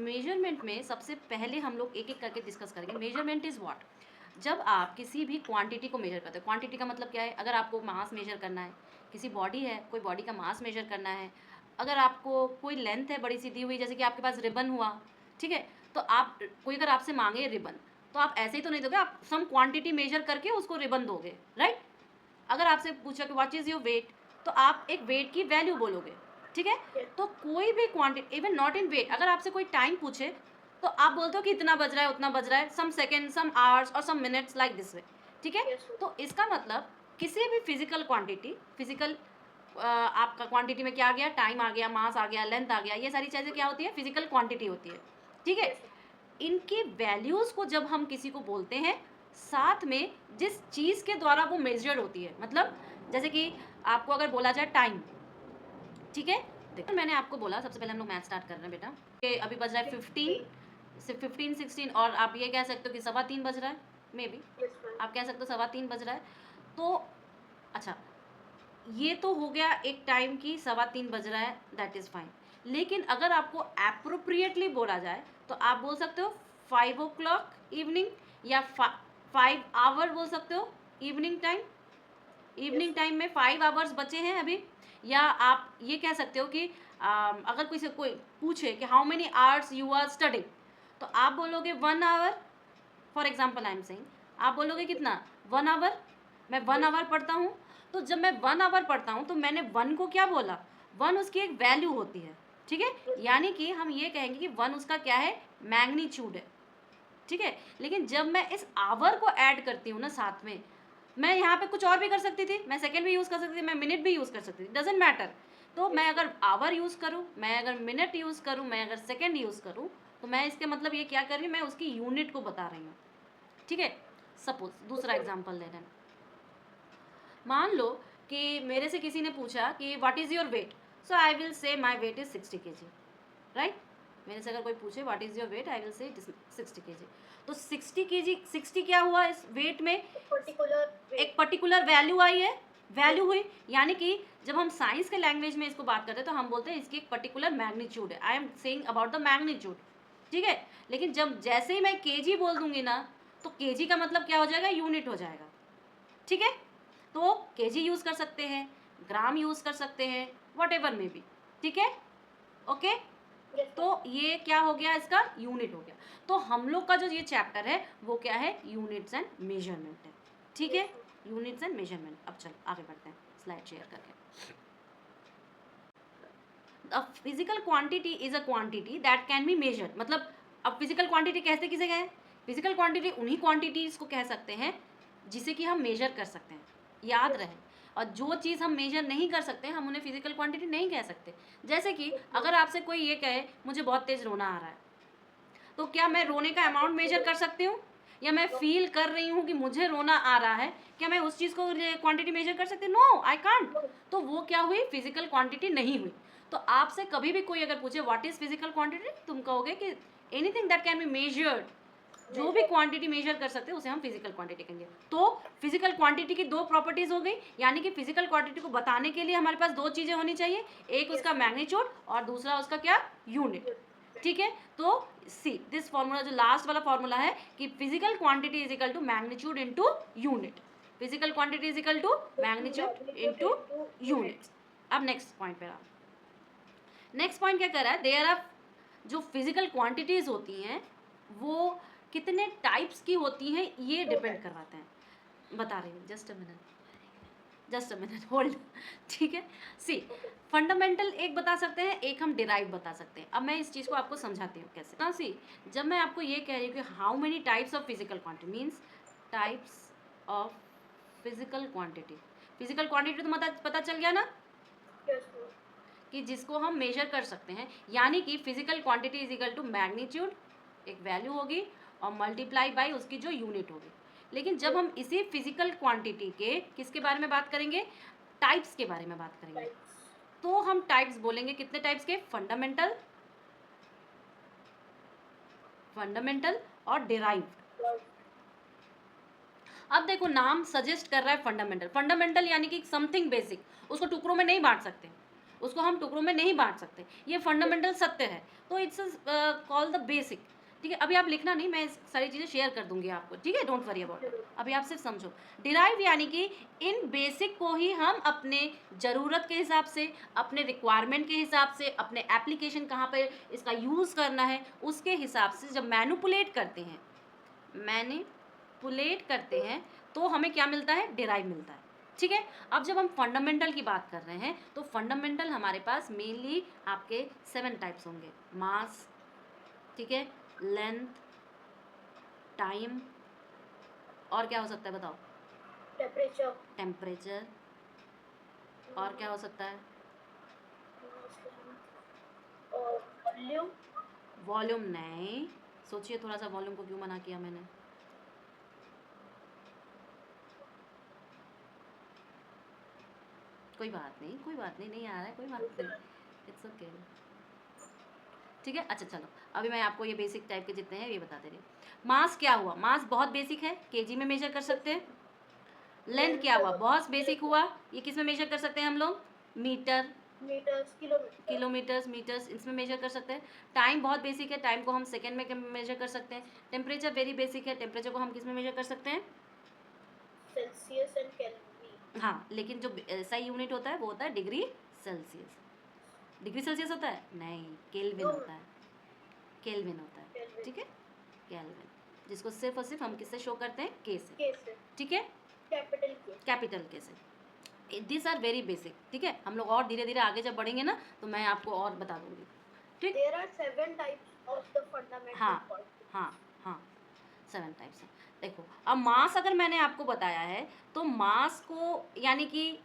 Measurement में सबसे पहले हम लोग एक एक करके डिस्कस करेंगे। Measurement is what? जब आप किसी भी क्वांटिटी को मेजर करते हो, क्वांटिटी का मतलब क्या है? अगर आपको मास मेजर करना है, किसी बॉडी है, कोई बॉडी का मास मेजर करना है, अगर आपको कोई लेंथ है बड़ी सी दी हुई, जैसे कि आपके पास रिबन हुआ, ठीक है, तो आप कोई अगर आपसे मांगे रिबन, तो आप ऐसे ही तो नहीं दोगे, आप सम क्वांटिटी मेजर करके उसको रिबन दोगे, राइट? अगर आपसे पूछा कि व्हाट इज़ योर वेट, तो आप एक वेट की वैल्यू बोलोगे, ठीक है? तो कोई भी quantity, even not in weight, अगर आपसे कोई टाइम पूछे तो आप बोलते हो कि इतना बज रहा है, उतना बज रहा है, सम सेकेंड, सम आवर्स और some minutes, like this way, ठीक है? तो इसका मतलब किसी भी फिजिकल क्वांटिटी, फिजिकल आपका क्वांटिटी में क्या आ गया? टाइम आ गया, मास आ गया, लेंथ आ गया, ये सारी चीज़ें क्या होती है? फिजिकल क्वांटिटी होती है, ठीक है? इनकी वैल्यूज़ को जब हम किसी को बोलते हैं, साथ में जिस चीज़ के द्वारा वो मेजर होती है, मतलब जैसे कि आपको अगर बोला जाए टाइम, ठीक है? देखो मैंने आपको बोला, सबसे पहले हम लोग मैथ स्टार्ट कर रहे हैं बेटा, कि अभी बज रहा है 15, सिर्फ 15, 16, और आप ये कह सकते हो कि 3:15 बज रहा है, मे बी आप कह सकते हो 3:15 बज रहा है। तो अच्छा, ये तो हो गया एक टाइम की 3:15 बज रहा है, दैट इज़ फाइन। लेकिन अगर आपको एप्रोप्रिएटली बोला जाए तो आप बोल सकते हो 5 o'clock इवनिंग, या 5 आवर बोल सकते हो इवनिंग टाइम। इवनिंग टाइम में 5 आवर्स बचे हैं अभी। या आप ये कह सकते हो कि अगर कोई से कोई पूछे कि how many hours you are studying, तो आप बोलोगे 1 hour, for example I am saying, आप बोलोगे कितना? 1 आवर, मैं 1 आवर पढ़ता हूँ। तो जब मैं 1 आवर पढ़ता हूँ तो मैंने 1 को क्या बोला? 1 उसकी एक वैल्यू होती है, ठीक है? यानी कि हम ये कहेंगे कि 1 उसका क्या है? मैग्नीट्यूड है, ठीक है? लेकिन जब मैं इस आवर को ऐड करती हूँ ना साथ में, मैं यहाँ पे कुछ और भी कर सकती थी, मैं सेकेंड भी यूज़ कर सकती थी, मैं मिनट भी यूज़ कर सकती थी, डजेंट मैटर। तो मैं अगर आवर यूज़ करूँ, मैं अगर मिनट यूज़ करूँ, मैं अगर सेकेंड यूज़ करूँ, तो मैं इसके मतलब ये क्या कर रही हूँ? मैं उसकी यूनिट को बता रही हूँ, ठीक है? सपोज दूसरा एग्जाम्पल ले लें, मान लो कि मेरे से किसी ने पूछा कि what is your weight, so I will say my weight is 60 kg, right? मेरे से अगर कोई पूछे what is your weight, I will say 60 kg। तो 60 kg, 60 क्या हुआ इस वेट में? एक पर्टिकुलर वैल्यू आई है, वैल्यू हुई। यानी कि जब हम साइंस के लैंग्वेज में इसको बात करते हैं तो हम बोलते हैं इसकी एक पर्टिकुलर मैग्नीट्यूड है, आई am saying about the magnitude, ठीक है? लेकिन जब जैसे ही मैं केजी बोल दूंगी ना, तो केजी का मतलब क्या हो जाएगा? यूनिट हो जाएगा, ठीक है? तो केजी यूज़ कर सकते हैं, ग्राम यूज़ कर सकते हैं, वट एवर में भी, ठीक है? ओके? तो ये क्या हो गया? इसका यूनिट हो गया। तो हम लोग का जो ये चैप्टर है वो क्या है? यूनिट्स एंड मेजरमेंट है, ठीक है? Units and measurement. अब चलो आगे बढ़ते हैं स्लाइड शेयर करके। A physical quantity is a quantity that can be measured. मतलब अब फिजिकल क्वांटिटी कहते किसे कहें? फिजिकल क्वांटिटी उन्हीं क्वांटिटीज़ को कह सकते हैं जिसे कि हम मेजर कर सकते हैं, याद रहे। और जो चीज़ हम मेजर नहीं कर सकते हम उन्हें फिजिकल क्वांटिटी नहीं कह सकते। जैसे कि अगर आपसे कोई ये कहे मुझे बहुत तेज़ रोना आ रहा है, तो क्या मैं रोने का अमाउंट मेजर कर सकती हूँ? या मैं फील कर रही हूँ कि मुझे रोना आ रहा है, क्या मैं उस चीज़ को क्वांटिटी मेजर कर सकती हूँ? No, I can't. तो वो क्या हुई? फिजिकल क्वांटिटी नहीं हुई। तो आपसे कभी भी कोई अगर पूछे व्हाट इज़ फिजिकल क्वांटिटी, तुम कहोगे कि anything that can be measured, जो भी क्वांटिटी मेजर कर सकते हैं उसे हम फिजिकल क्वांटिटी कहेंगे। तो फिजिकल क्वांटिटी की दो प्रॉपर्टीज हो गई, यानी कि फिजिकल क्वांटिटी को बताने के लिए हमारे पास दो चीज़ें होनी चाहिए, एक उसका मैग्नीट्यूड और दूसरा उसका क्या? यूनिट, ठीक है? तो सी दिस फॉर्मूला, जो लास्ट वाला फॉर्मूला है कि physical quantity is equal to magnitude into unit. Physical quantity is equal to magnitude into unit. अब नेक्स्ट पॉइंट पे आओ। नेक्स्ट पॉइंट क्या कर रहा है? देयर आर, जो फिजिकल क्वांटिटीज होती हैं वो कितने टाइप्स की होती हैं ये डिपेंड करवाते हैं। बता रही हूँ, जस्ट अ मिनट होल्ड, ठीक है? सी फंडामेंटल एक बता सकते हैं, एक हम डिराइव बता सकते हैं। अब मैं इस चीज़ को आपको समझाती हूँ कैसे ना। सी जब मैं आपको ये कह रही हूँ कि how many types of physical quantity, means types of physical quantity. Physical quantity तो पता चल गया ना कि जिसको हम मेजर कर सकते हैं, यानी कि physical quantity is equal to magnitude, एक वैल्यू होगी, और मल्टीप्लाई बाई उसकी जो यूनिट होगी। लेकिन जब हम इसी फिजिकल क्वांटिटी के किसके बारे में बात करेंगे? टाइप्स के बारे में बात करेंगे। तो हम टाइप्स बोलेंगे कितने टाइप्स के? फंडामेंटल, फंडामेंटल और डिराइव्ड। अब देखो नाम सजेस्ट कर रहा है फंडामेंटल। फंडामेंटल यानी कि समथिंग बेसिक, उसको टुकड़ों में नहीं बांट सकते, उसको हम टुकड़ों में नहीं बांट सकते, ये फंडामेंटल सत्य है। तो इट्स कॉल्ड द बेसिक। ठीक है, अभी आप लिखना नहीं, मैं सारी चीज़ें शेयर कर दूंगी आपको, ठीक है, डोंट वरी अबाउट इट। अभी आप सिर्फ समझो, डिराइव यानी कि इन बेसिक को ही हम अपने ज़रूरत के हिसाब से, अपने रिक्वायरमेंट के हिसाब से, अपने एप्लीकेशन कहाँ पे इसका यूज़ करना है उसके हिसाब से जब मैनिपुलेट करते हैं तो हमें क्या मिलता है, डिराइव मिलता है। ठीक है, अब जब हम फंडामेंटल की बात कर रहे हैं तो फंडामेंटल हमारे पास मेनली आपके 7 टाइप्स होंगे। मास, ठीक है, लेंथ, टाइम, और क्या हो सकता है बताओ, टेम्परेचर, और क्या हो सकता है, वॉल्यूम नहीं, सोचिए थोड़ा सा, वॉल्यूम को क्यों मना किया मैंने, कोई बात नहीं, नहीं आ रहा है, कोई बात नहीं, इट्स ओके। ठीक है, अच्छा चलो, अभी मैं आपको ये बेसिक टाइप के जितने हैं ये बता दे रही हूँ। मास क्या हुआ, मास बहुत बेसिक है, केजी में मेजर कर सकते हैं। लेंथ क्या हुआ, बहुत बेसिक हुआ, ये किस में मेजर कर सकते हैं हम लोग, मीटर, किलोमीटर्स, मीटर्स, इसमें मेजर कर सकते हैं। टाइम बहुत बेसिक है, टाइम को हम सेकेंड में मेजर कर सकते हैं। टेम्परेचर वेरी बेसिक है, टेम्परेचर को हम किस में मेजर कर सकते हैं, सेल्सियस एंड केल्विन। हाँ, लेकिन जो ऐसा यूनिट होता है वो होता है डिग्री सेल्सियस। डिग्री सेल्सियस होता है नहीं, केल्विन होता है, केल्विन होता है। ठीक है, केल्विन, जिसको सिर्फ और सिर्फ हम किससे शो करते हैं, के से। ठीक है, कैपिटल के से। This are very basic. ठीक है, हम लोग और धीरे धीरे आगे जब बढ़ेंगे ना तो मैं आपको और बता दूंगी। ठीक, there are 7 types of the fundamental quantity. हाँ 7 टाइप्स हैं। देखो, अब मास अगर मैंने आपको बताया है तो मास को यानी कि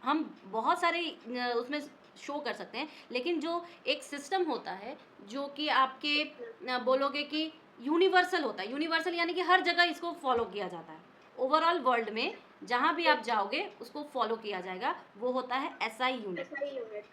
हम बहुत सारे उसमें शो कर सकते हैं, लेकिन जो एक सिस्टम होता है जो कि आपके बोलोगे कि यूनिवर्सल होता है, यूनिवर्सल यानी कि हर जगह इसको फॉलो किया जाता है, ओवरऑल वर्ल्ड में जहाँ भी आप जाओगे उसको फॉलो किया जाएगा, वो होता है एसआई यूनिट।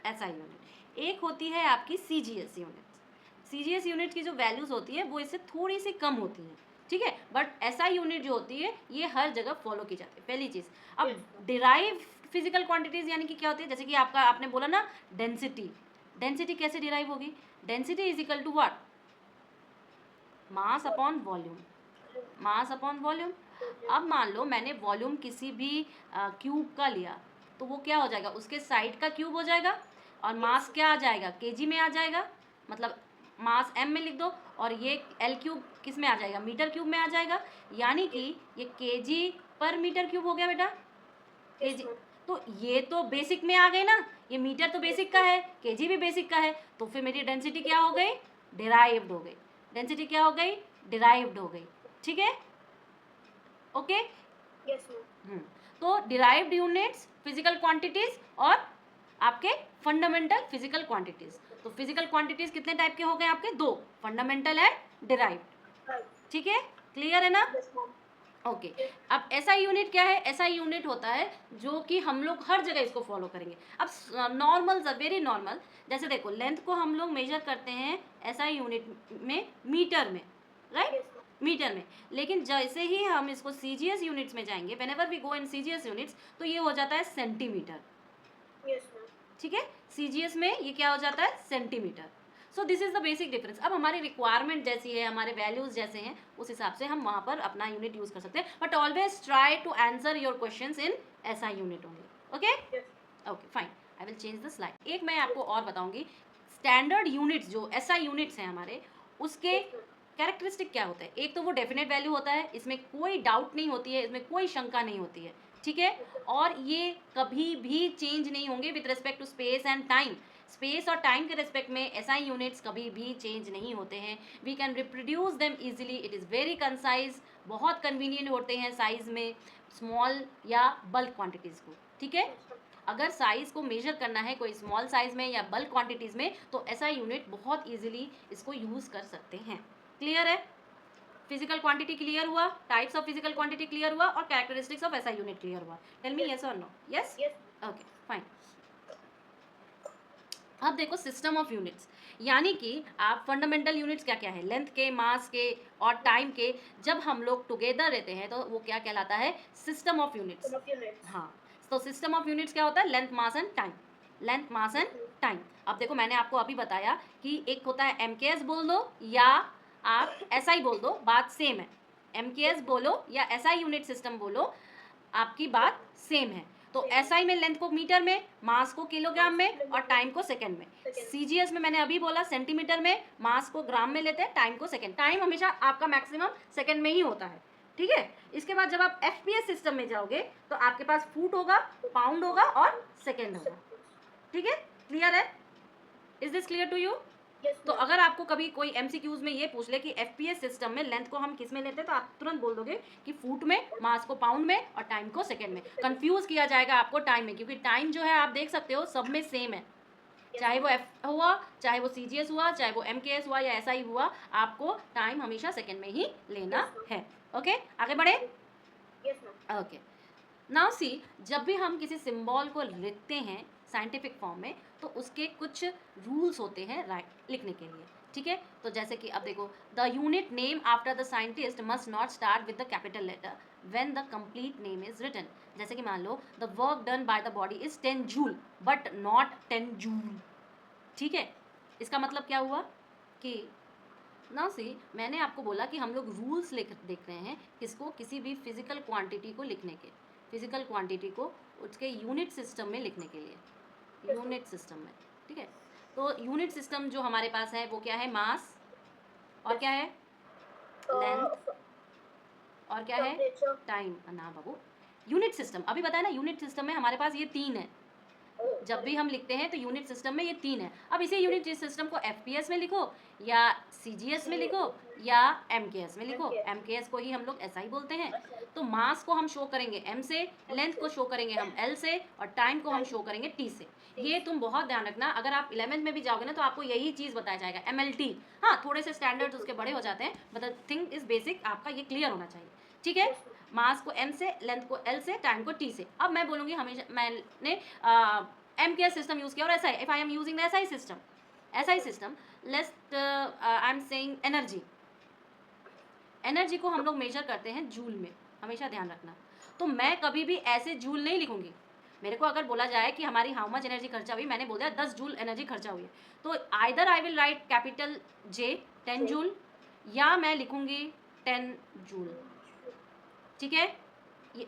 एसआई यूनिट एक होती है आपकी सीजीएस यूनिट। सीजीएस यूनिट की जो वैल्यूज़ होती है वो इससे थोड़ी सी कम होती है। ठीक है, बट एसआई यूनिट जो होती है ये हर जगह फॉलो की जाती है, पहली चीज़। अब डिराइव फिजिकल क्वांटिटीज़ यानी कि क्या होती है, जैसे कि आपने बोला ना डेंसिटी, डेंसिटी कैसे डिराइव होगी, density is equal to what, mass upon volume, mass upon volume. अब मान लो मैंने वॉल्यूम किसी भी क्यूब का लिया तो वो क्या हो जाएगा, उसके साइड का क्यूब हो जाएगा, और मास क्या आ जाएगा, केजी में आ जाएगा, मतलब मास एम में लिख दो, और ये एल क्यूब किस में आ जाएगा, मीटर क्यूब में आ जाएगा, यानी कि ये केजी पर मीटर क्यूब हो गया बेटा, केजी। तो ये तो बेसिक में आ गए ना, ये मीटर तो बेसिक का है, केजी भी बेसिक का है, तो फिर मेरी डेंसिटी क्या हो गई, डिराइव्ड हो गई, डेंसिटी क्या हो गई, डिराइव्ड हो गई। ठीक है, ओके, यस तो डिराइव्ड यूनिट्स, फिजिकल क्वांटिटीज, और आपके फंडामेंटल फिजिकल क्वांटिटीज। तो फिजिकल क्वांटिटीज कितने टाइप के हो गए आपके, 2, फंडामेंटल एंड डिराइव्ड। ठीक है, क्लियर है ना, ओके। अब एसआई यूनिट क्या है, एसआई यूनिट होता है जो कि हम लोग हर जगह इसको फॉलो करेंगे। अब नॉर्मल, वेरी नॉर्मल, जैसे देखो लेंथ को हम लोग मेजर करते हैं एसआई यूनिट में, मीटर में, राइट, मीटर में, लेकिन जैसे ही हम इसको सीजीएस यूनिट्स में जाएंगे, whenever we go in CGS units, तो ये हो जाता है सेंटीमीटर। ठीक है, सीजीएस में ये क्या हो जाता है, centimetre. So this is the basic difference. अब हमारी रिक्वायरमेंट जैसी है, हमारे वैल्यूज जैसे हैं, उस हिसाब से हम वहाँ पर अपना यूनिट यूज कर सकते हैं, but always try to answer your questions in SI unit only. Okay, okay fine, I will change the slide. एक मैं आपको और बताऊंगी, स्टैंडर्ड यूनिट्स जो एसआई यूनिट्स हैं हमारे, उसके कैरेक्टरिस्टिक क्या होता है। एक तो वो डेफिनेट वैल्यू होता है, इसमें कोई डाउट नहीं होती है, इसमें कोई शंका नहीं होती है। ठीक है, और ये कभी भी चेंज नहीं होंगे with respect to space and time. Space और टाइम के रिस्पेक्ट में एसआई यूनिट्स कभी भी चेंज नहीं होते हैं। We can reproduce them easily, it is very concise, बहुत कन्वीनियंट होते हैं साइज में, स्मॉल या बल्क क्वांटिटीज़ को। ठीक है, अगर साइज़ को मेजर करना है कोई स्मॉल साइज़ में या बल्क क्वांटिटीज़ में, तो एसआई यूनिट बहुत ईजिली इसको यूज़ कर सकते हैं। क्लियर है, फिजिकल क्वांटिटी क्लियर हुआ, types of physical quantity clear हुआ, और characteristics of SI unit clear हुआ। टेल मी यस और नो, यस, ओके फाइन। अब देखो सिस्टम ऑफ यूनिट्स, यानी कि आप फंडामेंटल यूनिट्स क्या क्या है, लेंथ के, मास के और टाइम के, जब हम लोग टुगेदर रहते हैं तो वो क्या कहलाता है, सिस्टम ऑफ यूनिट्स। हाँ, तो सिस्टम ऑफ यूनिट्स क्या होता है, length, mass and time. Length, mass and time. अब देखो मैंने आपको अभी बताया कि एक होता है MKS बोल दो या आप SI बोल दो, बात सेम है। MKS बोलो या SI यूनिट सिस्टम बोलो, आपकी बात सेम है। तो SI में लेंथ को मीटर में, मास को किलोग्राम में और टाइम को सेकंड में। CGS में मैंने अभी बोला सेंटीमीटर में, मास को ग्राम में लेते हैं, टाइम को सेकंड। टाइम हमेशा आपका मैक्सिमम सेकंड में ही होता है, ठीक है। इसके बाद जब आप FPS सिस्टम में जाओगे तो आपके पास फुट होगा, पाउंड होगा और सेकंड होगा, ठीक है। क्लियर है? Is this clear to you? तो अगर आपको कभी कोई MCQs में ये पूछ ले कि FPS सिस्टम में लेंथ को हम किस में लेते हैं, तो आप तुरंत बोल दोगे कि फुट में, मास को पाउंड में और टाइम को सेकंड में। कंफ्यूज किया जाएगा आपको टाइम में, क्योंकि टाइम जो है आप देख सकते हो सब में सेम है, चाहे वो F हुआ, चाहे वो CGS हुआ, चाहे वो MKS हुआ या SI हुआ, आपको टाइम हमेशा सेकंड में ही लेना है। ओके, आगे बढ़े। ओके, नाउ सी, जब भी हम किसी सिंबल को लिखते हैं साइंटिफिक फॉर्म में, तो उसके कुछ रूल्स होते हैं राइट लिखने के लिए, ठीक है। तो जैसे कि अब देखो, the unit name after the scientist must not start with the capital letter when the complete name is written. जैसे कि मान लो the work done by the body is 10 joule but not 10 joule, ठीक है। इसका मतलब क्या हुआ कि ना सी, मैंने आपको बोला कि हम लोग रूल्स देख रहे हैं किसको, किसी भी फिजिकल क्वांटिटी को लिखने के, फिजिकल क्वांटिटी को उसके यूनिट सिस्टम में लिखने के लिए, यूनिट सिस्टम में, ठीक है। तो यूनिट सिस्टम जो हमारे पास है वो क्या है, मास, और क्या है, लेंथ, और क्या है, टाइम। ना बाबू, यूनिट सिस्टम अभी बताया ना, यूनिट सिस्टम में हमारे पास ये 3 है। जब भी हम लिखते हैं तो यूनिट सिस्टम में ये 3 है। अब इसी यूनिट सिस्टम को FPS में लिखो या CGS में लिखो या MKS में लिखो। MKS को ही हम लोग SI बोलते हैं। तो मास को हम शो करेंगे M से, लेंथ को शो करेंगे हम L से और टाइम को हम शो करेंगे T से। ये तुम बहुत ध्यान रखना, अगर आप 11th में भी जाओगे ना तो आपको यही चीज़ बताया जाएगा, MLT। हाँ, थोड़े से स्टैंडर्ड्स उसके बड़े हो जाते हैं, मतलब थिंग इज बेसिक, आपका ये क्लियर होना चाहिए, ठीक है। मास को M से, लेंथ को L से, टाइम को T से। अब मैं बोलूँगी हमेशा, मैंने MKS सिस्टम यूज़ किया और SI, if I am using the SI system, let's I am saying energy. Energy को हम लोग मेजर करते हैं जूल में, हमेशा ध्यान रखना। तो मैं कभी भी ऐसे जूल नहीं लिखूंगी। मेरे को अगर बोला जाए कि हमारी हाउ मच एनर्जी खर्चा हुई, मैंने बोल दिया 10 जूल एनर्जी खर्चा हुई है, तो either I will write capital J 10 joule या मैं लिखूंगी 10 जूल, ठीक है।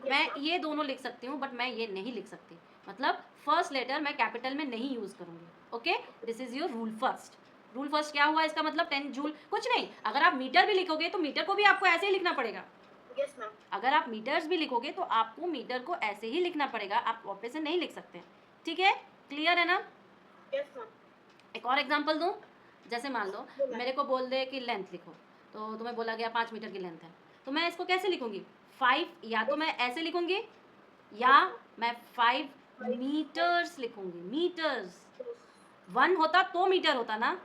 मैं ये दोनों लिख सकती हूँ, बट मैं ये नहीं लिख सकती, मतलब फर्स्ट लेटर मैं कैपिटल में नहीं यूज़ करूँगी। Okay, this is your rule first. Rule first क्या हुआ इसका मतलब, 10 जूल कुछ नहीं। अगर आप मीटर भी लिखोगे तो मीटर को भी आपको ऐसे ही लिखना पड़ेगा। Yes, ma'am. अगर आप मीटर्स भी लिखोगे तो आपको मीटर को ऐसे ही लिखना पड़ेगा, आप वापस से नहीं लिख सकते, ठीक है। क्लियर है ना? Yes, ma'am. एक और एग्जांपल दूँ, जैसे मान लो मेरे को बोल दे कि लेंथ लिखो, तो तुम्हें बोला गया 5 मीटर की लेंथ है, तो मैं इसको कैसे लिखूंगी, 5, या तो मैं ऐसे लिखूंगी या मैं 5 मीटर्स लिखूंगी। मीटर्स, 1 होता तो मीटर होता ना,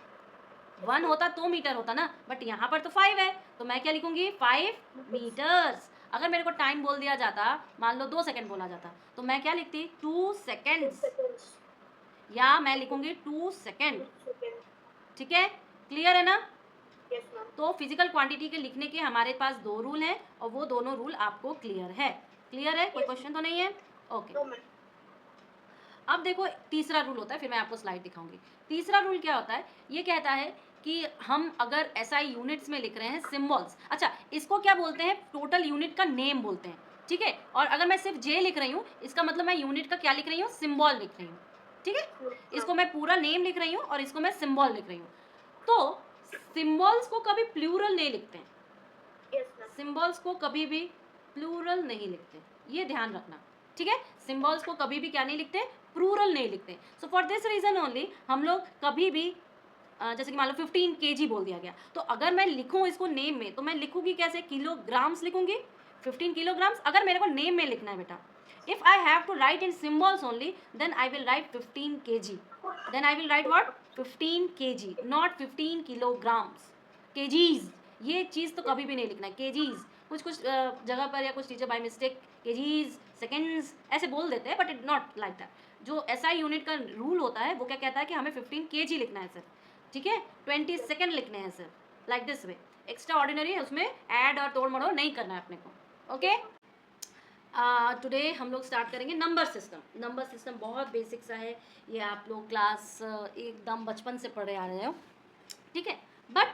1 होता तो मीटर होता ना, बट यहाँ पर तो 5 है, तो मैं क्या लिखूंगी, 5 मीटर्स। अगर मेरे को टाइम बोल दिया जाता, मान लो 2 सेकंड बोला जाता, तो मैं क्या लिखती, 2 सेकंड्स, Seconds. या मैं लिखूंगी 2 सेकंड, Second. ठीक है। क्लियर है ना? Yes, ma'am. तो फिजिकल क्वांटिटी के लिखने के हमारे पास 2 रूल हैं और वो दोनों रूल आपको क्लियर है। क्लियर है? कोई क्वेश्चन तो नहीं है? ओके। No, ma'am. अब देखो तीसरा रूल होता है, फिर मैं आपको स्लाइड दिखाऊंगी। तीसरा रूल क्या होता है, ये कहता है कि हम अगर SI यूनिट्स में लिख रहे हैं सिंबल्स, अच्छा इसको क्या बोलते हैं, टोटल यूनिट का नेम बोलते हैं, ठीक है। और अगर मैं सिर्फ J लिख रही हूँ, इसका मतलब मैं यूनिट का क्या लिख रही हूँ, सिंबल लिख रही हूँ, ठीक है। इसको मैं पूरा नेम लिख रही हूँ और इसको मैं सिंबल लिख रही हूँ। तो सिंबल्स को कभी प्लूरल नहीं लिखते हैं, Yes, ma'am. सिंबल्स को कभी भी प्लूरल नहीं लिखते, ये ध्यान रखना, ठीक है। सिंबल्स को कभी भी क्या नहीं लिखते, प्लूरल नहीं लिखते। So for this reason only हम लोग कभी भी जैसे कि मान लो 15 kg बोल दिया गया, तो अगर मैं लिखूं इसको नेम में, तो मैं लिखूंगी कैसे, किलोग्राम्स लिखूंगी, 15 किलोग्राम्स। अगर मेरे को नेम में लिखना है बेटा, if I have to write in symbols only, then I will write 15 kg, then I will write what, 15 kg, not 15 kilograms, kgs। ये चीज़ तो कभी भी नहीं लिखना है, kgs। कुछ जगह पर या कुछ teacher by mistake kgs seconds ऐसे बोल देते हैं, but it not like that. जो SI यूनिट का रूल होता है वो क्या कहता है कि हमें 15 kg लिखना है सर, ठीक है। 20 सेकेंड लिखने हैं sir, like this way. Extra ordinary है, उसमें ऐड और तोड़ मड़ोड़ नहीं करना है अपने को, ओके। टुडे हम लोग स्टार्ट करेंगे नंबर सिस्टम। नंबर सिस्टम बहुत बेसिक सा है, ये आप लोग क्लास एकदम बचपन से पढ़े आ रहे हो, ठीक है। बट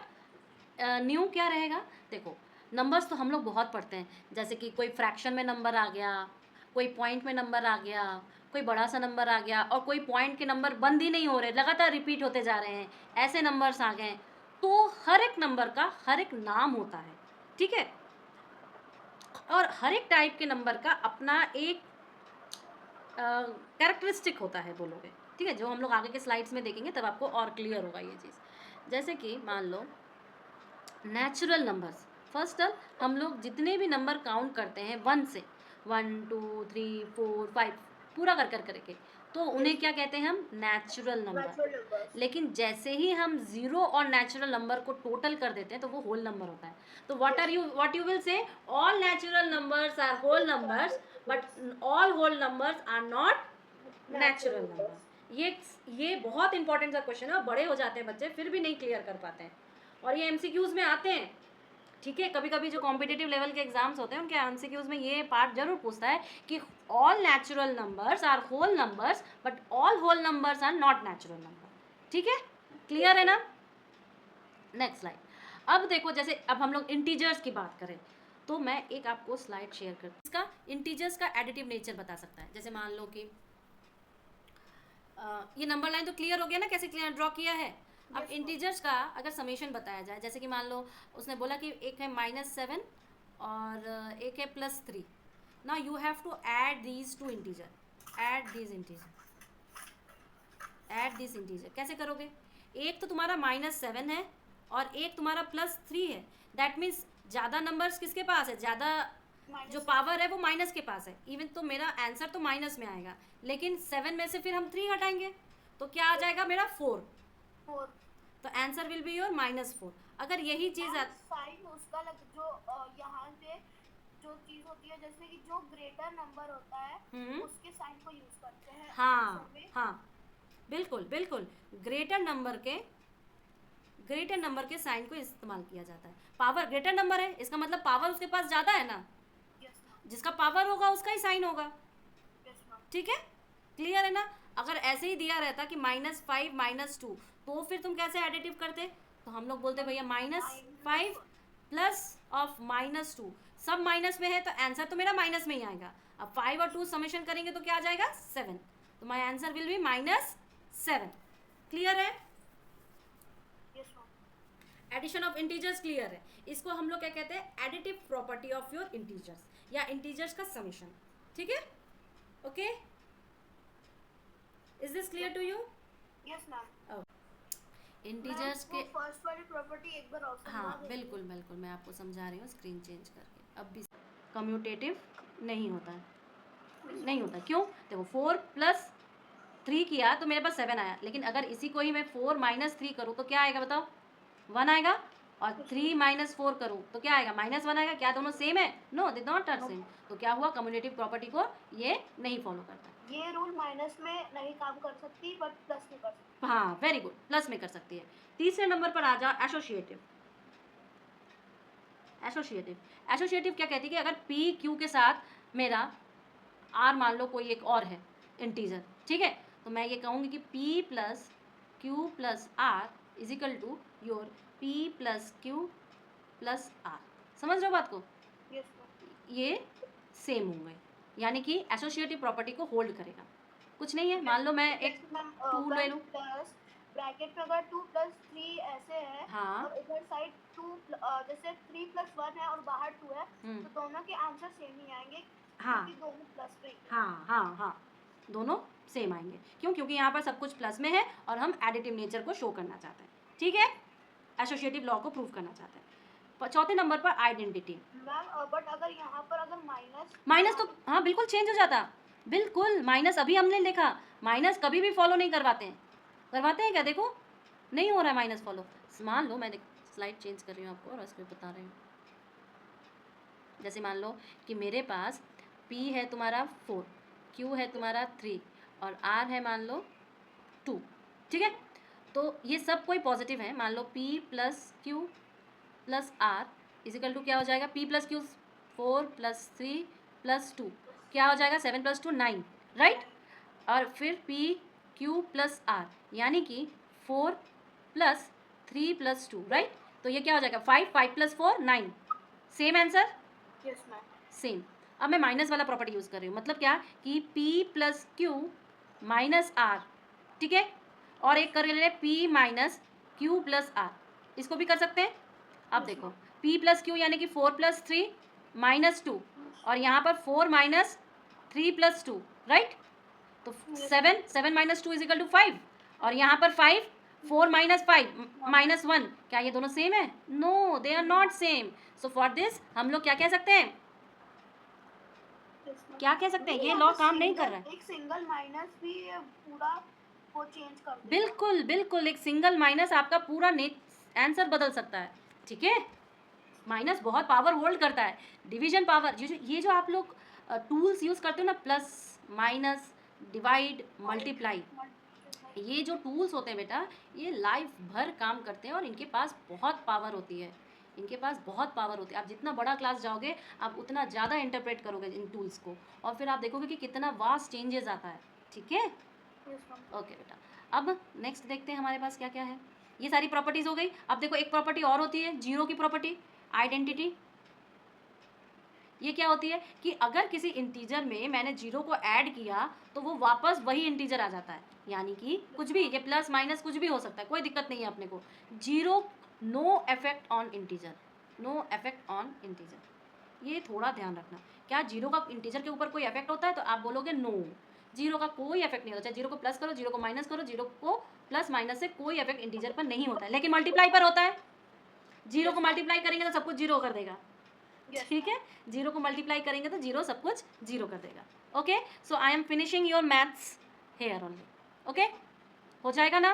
न्यू क्या रहेगा, देखो नंबर्स तो हम लोग बहुत पढ़ते हैं, जैसे कि कोई फ्रैक्शन में नंबर आ गया, कोई पॉइंट में नंबर आ गया, कोई बड़ा सा नंबर आ गया, और कोई पॉइंट के नंबर बंद ही नहीं हो रहे, लगातार रिपीट होते जा रहे हैं, ऐसे नंबर्स आ गए। तो हर एक नंबर का हर एक नाम होता है, ठीक है, और हर एक टाइप के नंबर का अपना एक कैरेक्टरिस्टिक होता है बोलोगे, ठीक है, जो हम लोग आगे के स्लाइड्स में देखेंगे तब आपको और क्लियर होगा ये चीज़। जैसे कि मान लो नेचुरल नंबर्स, फर्स्ट हम लोग जितने भी नंबर काउंट करते हैं 1 से, 1 2 3 4 5 पूरा कर कर करके, तो उन्हें क्या कहते हैं, हम नेचुरल नंबर। Natural numbers. लेकिन जैसे ही हम जीरो और नेचुरल नंबर को टोटल कर देते हैं तो वो होल नंबर होता है। तो what you will say, all natural numbers are whole numbers, but all whole numbers are not natural number. ये बहुत इंपॉर्टेंट सा क्वेश्चन है, बड़े हो जाते हैं बच्चे फिर भी नहीं क्लियर कर पाते हैं, और ये एमसीक्यूज में आते हैं, ठीक है। कभी कभी जो कॉम्पिटिटिव लेवल के एग्जाम्स होते हैं उनके एमसीक्यूज में ये पार्ट जरूर पूछता है कि all natural numbers are whole numbers but all whole numbers are not natural number, ठीक है, क्लियर है ना। Next slide. अब देखो, जैसे अब हम लोग इंटीजर्स की बात करें तो मैं एक आपको स्लाइड शेयर कर, इसका इंटीजर्स का एडिटिव नेचर बता सकता है। जैसे मान लो कि ये नंबर लाइन तो क्लियर हो गया ना, कैसे क्लियर ड्रॉ किया है। अब Yes, इंटीजर्स का अगर समेशन बताया जाए, जैसे कि मान लो उसने बोला कि एक है -7 और एक है +3। Now you have to add these two integer, add this integer कैसे करोगे, एक तो तुम्हारा -7 है और एक तुम्हारा +3 है, दैट मीन्स ज़्यादा नंबर्स किसके पास है, ज़्यादा minus जो पावर है वो माइनस के पास है। इवन तो मेरा आंसर तो माइनस में आएगा, लेकिन 7 में से फिर हम 3 हटाएंगे तो क्या आ जाएगा मेरा 4, 4. तो आंसर विल बी योर -4। अगर यही चीज़ साइन उसका लग जो यहाँ पे जो चीज होती है, जैसे कि जो ग्रेटर नंबर होता है उसके साइन को यूज करते हैं हाँ आंसर में। हाँ बिल्कुल बिल्कुल, ग्रेटर नंबर के साइन को इस्तेमाल किया जाता है। पावर ग्रेटर नंबर है, इसका मतलब पावर उसके पास ज़्यादा है ना, Yes, ma'am. जिसका पावर होगा उसका ही साइन होगा, Yes, ma'am. ठीक है, क्लियर है ना। अगर ऐसे ही दिया रहता कि -5 -2 तो फिर तुम कैसे एडिटिव करते, तो हम लोग बोलते भैया -5 प्लस ऑफ -2, सब माइनस में है तो आंसर तो मेरा माइनस में ही आएगा। अब 5 और 2 समेशन करेंगे तो क्या आ जाएगा 7, तो my answer will be -7, clear है। Yes, ma'am. Addition of integers clear है, इसको हम लोग क्या कहते हैं, additive property of your integers या इंटीजर्स का समेशन, ठीक है, okay, is this clear to you. Yes, ma'am. Integers के फर्स्ट वाली प्रॉपर्टी एक बार और समझा हाँ दीजिए। बिल्कुल बिल्कुल, मैं आपको समझा रही हूँ स्क्रीन चेंज करके। अब भी कम्यूटेटिव नहीं होता है, नहीं होता, क्यों, देखो 4 + 3 किया तो मेरे पास 7 आया, लेकिन अगर इसी को ही मैं 4 - 3 करूँ तो क्या आएगा बताओ, 1 आएगा, और 3 - 4 करूँ तो क्या आएगा -1 आएगा। क्या दोनों सेम है, no they not are same. तो क्या हुआ, कम्यूटेटिव प्रॉपर्टी को ये नहीं फॉलो करता। ये रूल माइनस में नहीं काम कर सकती बट प्लस में कर सकती। हाँ वेरी गुड, प्लस में कर सकती है। तीसरे नंबर पर आ जाओ, एसोसिएटिव। एसोसिएटिव क्या कहती है कि अगर पी क्यू के साथ मेरा आर मान लो कोई एक और है इंटीजर, ठीक है, तो मैं ये कहूँगी कि P plus Q plus R is equal to your P plus Q plus R. समझ रहे हो बात को, Yes, ma'am. ये सेम होंगे, यानी कि एसोसिएटिव प्रॉपर्टी को होल्ड करेगा। कुछ नहीं है, मान लो मैं एक Yes, ma'am. 2 ले लूँ, प्लस ब्रैकेट में अगर 2 + 3 ऐसे है हाँ और इधर साइड 2 जैसे 3 + 1 है और बाहर 2 है, तो दोनों के आंसर सेम ही आएंगे हाँ क्योंकि दोनों प्लस पे ही है। हाँ हाँ हाँ, दोनों सेम आएंगे, क्यों, क्योंकि यहाँ पर सब कुछ प्लस में है और हम एडिटिव नेचर को शो करना चाहते हैं, ठीक है, एसोसिएटिव लॉ को प्रूव करना चाहते हैं। चौथे नंबर पर आइडेंटिटी। मैम बट अगर यहाँ पर अगर माइनस तो हाँ बिल्कुल चेंज हो जाता, बिल्कुल माइनस अभी हमने देखा, माइनस कभी भी फॉलो नहीं करवाते हैं, करवाते हैं क्या, देखो नहीं हो रहा है माइनस फॉलो। मान लो मैं स्लाइड चेंज कर रही हूँ आपको और उसमें बता रही हूँ। जैसे मान लो कि मेरे पास P है तुम्हारा 4, Q है तुम्हारा 3 और R है मान लो 2, ठीक है, तो ये सब कोई पॉजिटिव है। मान लो P + Q + R is equal to क्या हो जाएगा, P + Q 4 + 3 + 2, क्या हो जाएगा 7 + 2 9, राइट। और फिर P Q + R यानी कि 4 + 3 + 2, राइट। तो ये क्या हो जाएगा 5 + 4 9, same answer, yes ma'am. Same. अब मैं माइनस वाला प्रॉपर्टी यूज़ कर रही हूँ, मतलब क्या कि P + Q - R, ठीक है। और एक कर ले P - Q + R, इसको भी कर सकते हैं। अब देखो P + Q यानी कि 4 + 3 - 2, और यहाँ पर 4 - 3 + 2, राइट। तो 7 - 2 = 5, और यहाँ पर 5 4 - 5 - 1, क्या ये दोनों सेम है? No, they are not same. So for this हम लोग क्या कह सकते हैं, क्या कह सकते हैं, ये लॉ काम नहीं कर रहा है। एक सिंगल माइनस भी पूरा वो चेंज कर देगा। बिल्कुल बिल्कुल, एक सिंगल माइनस आपका पूरा आंसर बदल सकता है, ठीक है। माइनस बहुत पावर होल्ड करता है, डिवीजन पावर। ये जो आप लोग टूल्स यूज़ करते हो ना, प्लस माइनस डिवाइड मल्टीप्लाई, ये जो टूल्स होते हैं बेटा, ये लाइफ भर काम करते हैं और इनके पास बहुत पावर होती है, इनके पास बहुत पावर होती है। आप जितना बड़ा क्लास जाओगे आप उतना ज़्यादा इंटरप्रेट करोगे इन टूल्स को, और फिर आप देखोगे कि कितना वास्ट चेंजेस आता है, ठीक है। ओके बेटा, अब नेक्स्ट देखते हैं हमारे पास क्या क्या है। ये सारी प्रॉपर्टीज़ हो गई। अब देखो एक प्रॉपर्टी और होती है जीरो की प्रॉपर्टी, आइडेंटिटी। ये क्या होती है कि अगर किसी इंटीजर में मैंने जीरो को ऐड किया तो वो वापस वही इंटीजर आ जाता है, यानी कि कुछ भी, ये प्लस माइनस कुछ भी हो सकता है, कोई दिक्कत नहीं है अपने को। Zero no effect on integer, no effect on integer, ये थोड़ा ध्यान रखना। क्या जीरो का इंटीजर के ऊपर कोई इफेक्ट होता है? तो आप बोलोगे नो, जीरो का कोई इफेक्ट नहीं होता। चाहे जीरो को प्लस करो, जीरो को माइनस करो, जीरो को प्लस माइनस से कोई इफेक्ट इंटीजर पर नहीं होता है, लेकिन मल्टीप्लाई पर होता है। जीरो को मल्टीप्लाई करेंगे तो सब कुछ जीरो कर देगा, ठीक है। जीरो को मल्टीप्लाई करेंगे तो जीरो सब कुछ जीरो कर देगा। Okay, so I am finishing your maths here only. Okay, हो जाएगा ना?